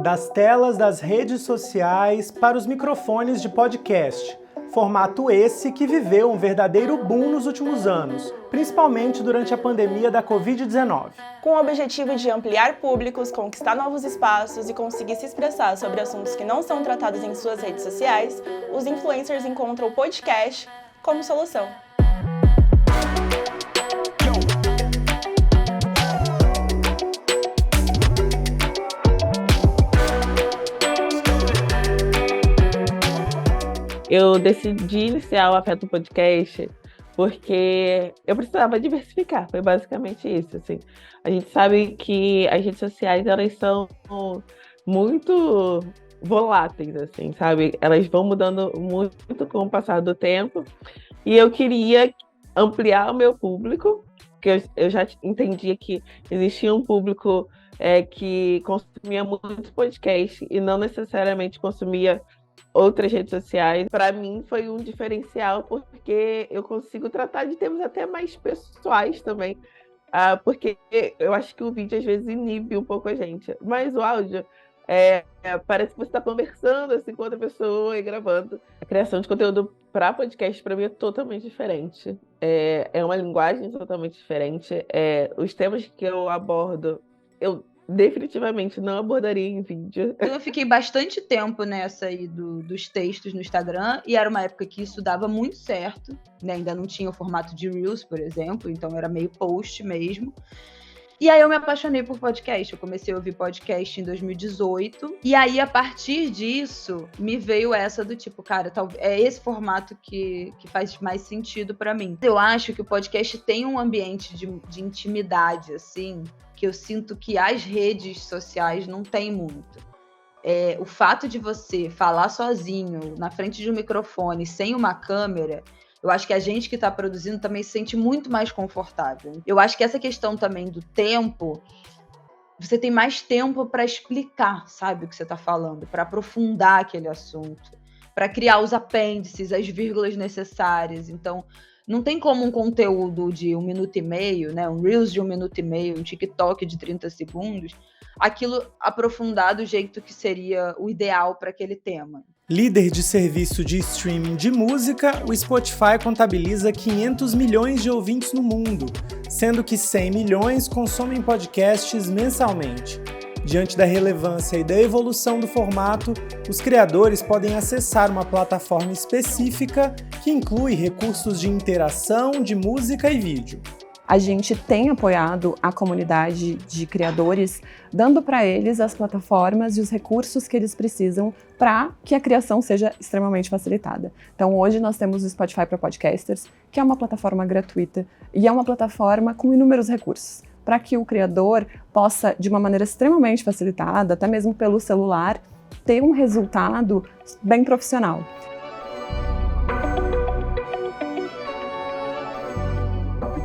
Das telas das redes sociais para os microfones de podcast. Formato esse que viveu um verdadeiro boom nos últimos anos, principalmente durante a pandemia da Covid-19. Com o objetivo de ampliar públicos, conquistar novos espaços e conseguir se expressar sobre assuntos que não são tratados em suas redes sociais, os influencers encontram o podcast como solução. Eu decidi iniciar o Afeto Podcast porque eu precisava diversificar, foi basicamente isso, assim. A gente sabe que as redes sociais, elas são muito voláteis, assim, sabe? Elas vão mudando muito com o passar do tempo, e eu queria ampliar o meu público, porque eu já entendia que existia um público que consumia muito podcast e não necessariamente consumia outras redes sociais. Para mim foi um diferencial, porque eu consigo tratar de temas até mais pessoais também, porque eu acho que o vídeo às vezes inibe um pouco a gente, mas o áudio parece que você está conversando assim com outra pessoa e gravando. A criação de conteúdo para podcast para mim é totalmente diferente, é uma linguagem totalmente diferente, os temas que eu abordo eu definitivamente não abordaria em vídeo. Eu fiquei bastante tempo nessa aí dos textos no Instagram, e era uma época que isso dava muito certo, né? Ainda não tinha o formato de Reels, por exemplo, então era meio post mesmo. E aí eu me apaixonei por podcast, eu comecei a ouvir podcast em 2018, e aí a partir disso me veio essa do tipo, cara, é esse formato que faz mais sentido pra mim. Eu acho que o podcast tem um ambiente de intimidade, assim, que eu sinto que as redes sociais não tem muito. O fato de você falar sozinho, na frente de um microfone, sem uma câmera, eu acho que a gente que está produzindo também se sente muito mais confortável. Eu acho que essa questão também do tempo, você tem mais tempo para explicar, sabe, o que você está falando, para aprofundar aquele assunto, para criar os apêndices, as vírgulas necessárias. Então, não tem como um conteúdo de 1 minuto e meio, né, um Reels de 1 minuto e meio, um TikTok de 30 segundos, aquilo aprofundar do jeito que seria o ideal para aquele tema. Líder de serviço de streaming de música, o Spotify contabiliza 500 milhões de ouvintes no mundo, sendo que 100 milhões consomem podcasts mensalmente. Diante da relevância e da evolução do formato, os criadores podem acessar uma plataforma específica que inclui recursos de interação, de música e vídeo. A gente tem apoiado a comunidade de criadores, dando para eles as plataformas e os recursos que eles precisam para que a criação seja extremamente facilitada. Então hoje nós temos o Spotify para Podcasters, que é uma plataforma gratuita e é uma plataforma com inúmeros recursos, para que o criador possa, de uma maneira extremamente facilitada, até mesmo pelo celular, ter um resultado bem profissional.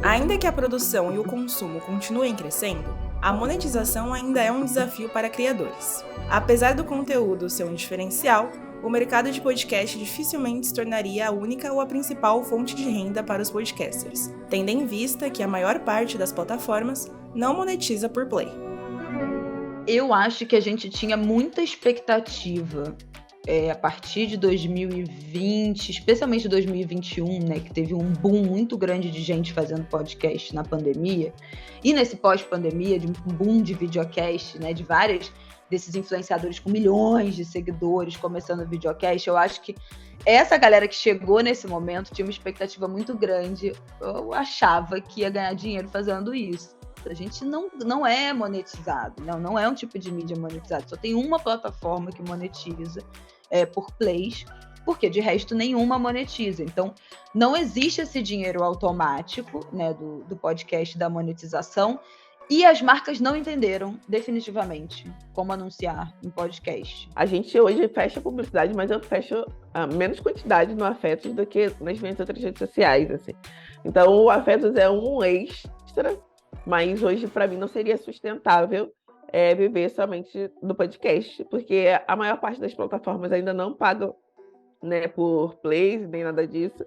Ainda que a produção e o consumo continuem crescendo, a monetização ainda é um desafio para criadores. Apesar do conteúdo ser um diferencial, o mercado de podcast dificilmente se tornaria a única ou a principal fonte de renda para os podcasters, tendo em vista que a maior parte das plataformas não monetiza por play. Eu acho que a gente tinha muita expectativa a partir de 2020, especialmente 2021, né, que teve um boom muito grande de gente fazendo podcast na pandemia, e nesse pós-pandemia, de um boom de videocast, né, de vários desses influenciadores com milhões de seguidores começando videocast. Eu acho que essa galera que chegou nesse momento tinha uma expectativa muito grande. Eu achava que ia ganhar dinheiro fazendo isso. A gente não é monetizado, não é um tipo de mídia monetizado, só tem uma plataforma que monetiza por plays, porque de resto nenhuma monetiza. Então não existe esse dinheiro automático, né, do podcast, da monetização, e as marcas não entenderam definitivamente como anunciar em podcast. A gente hoje fecha publicidade, mas eu fecho menos quantidade no Afetos do que nas minhas outras redes sociais, assim. Então o Afetos é um extra, mas hoje para mim não seria sustentável viver somente do podcast, porque a maior parte das plataformas ainda não pagam, né, por plays, nem nada disso.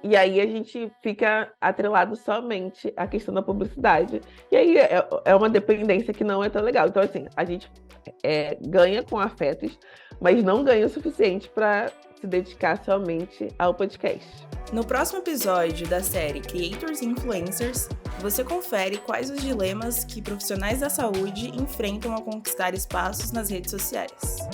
E aí a gente fica atrelado somente à questão da publicidade. E aí é uma dependência que não é tão legal. Então, assim, a gente ganha com afetos, mas não ganha o suficiente para se dedicar somente ao podcast. No próximo episódio da série Creators e Influencers, você confere quais os dilemas que profissionais da saúde enfrentam ao conquistar espaços nas redes sociais.